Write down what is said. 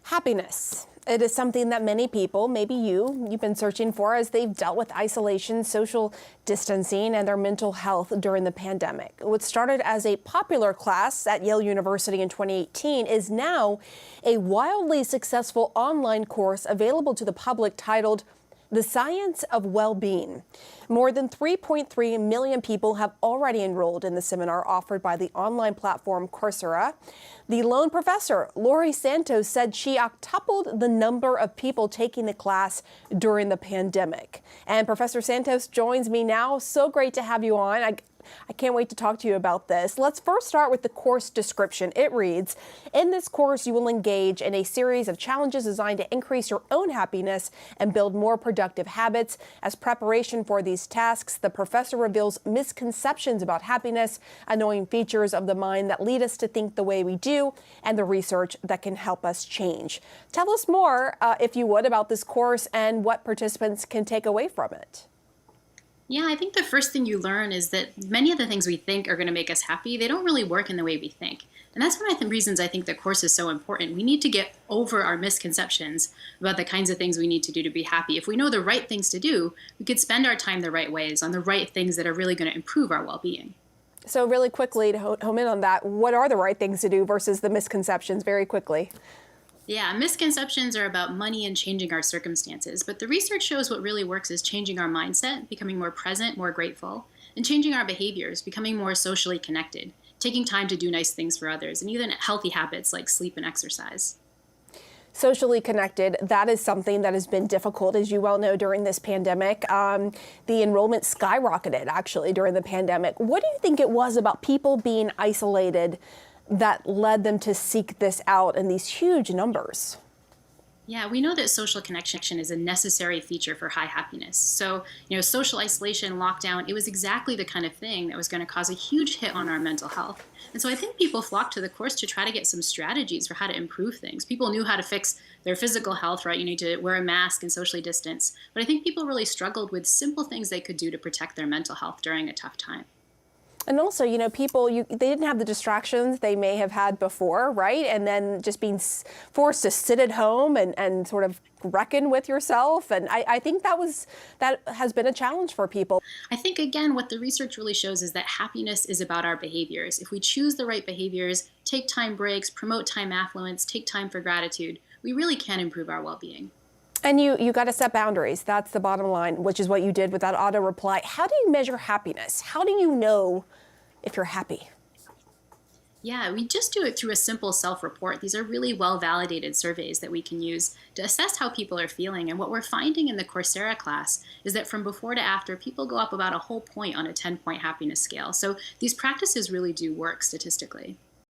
Happiness. It is something that many people, maybe you've been searching for as they've dealt with isolation, social distancing, and their mental health during the pandemic. What started as a popular class at Yale University in 2018 is now a wildly successful online course available to the public titled The Science of Well-Being. More than 3.3 million people have already enrolled in the seminar offered by the online platform Coursera. The lone professor, Lori Santos, said she octupled the number of people taking the class during the pandemic. And Professor Santos joins me now. So great to have you on. I can't wait to talk to you about this. Let's first start with the course description. It reads, in this course, you will engage in a series of challenges designed to increase your own happiness and build more productive habits. As preparation for these tasks, the professor reveals misconceptions about happiness, annoying features of the mind that lead us to think the way we do, and the research that can help us change. Tell us more, if you would, about this course and what participants can take away from it. Yeah, I think the first thing you learn is that many of the things we think are going to make us happy, they don't really work in the way we think. And that's one of the reasons I think the course is so important. We need to get over our misconceptions about the kinds of things we need to do to be happy. If we know the right things to do, we could spend our time the right ways on the right things that are really going to improve our well-being. So really quickly, to home in on that, what are the right things to do versus the misconceptions very quickly? Yeah, misconceptions are about money and changing our circumstances, but the research shows what really works is changing our mindset, becoming more present, more grateful, and changing our behaviors, becoming more socially connected, taking time to do nice things for others, and even healthy habits like sleep and exercise. Socially connected, that is something that has been difficult, as you well know, during this pandemic. The enrollment skyrocketed, actually, during the pandemic. What do you think it was about people being isolated that led them to seek this out in these huge numbers? Yeah, we know that social connection is a necessary feature for high happiness. So, social isolation, lockdown, it was exactly the kind of thing that was going to cause a huge hit on our mental health. And so I think people flocked to the course to try to get some strategies for how to improve things. People knew how to fix their physical health, right? You need to wear a mask and socially distance. But I think people really struggled with simple things they could do to protect their mental health during a tough time. And also, people, they didn't have the distractions they may have had before, right? And then just being forced to sit at home and sort of reckon with yourself. And I think that has been a challenge for people. I think, again, what the research really shows is that happiness is about our behaviors. If we choose the right behaviors, take time breaks, promote time affluence, take time for gratitude, we really can improve our well-being. And you got to set boundaries. That's the bottom line, which is what you did with that auto reply. How do you measure happiness? How do you know if you're happy? Yeah, we just do it through a simple self-report. These are really well-validated surveys that we can use to assess how people are feeling. And what we're finding in the Coursera class is that from before to after, people go up about a whole point on a 10-point happiness scale. So these practices really do work statistically.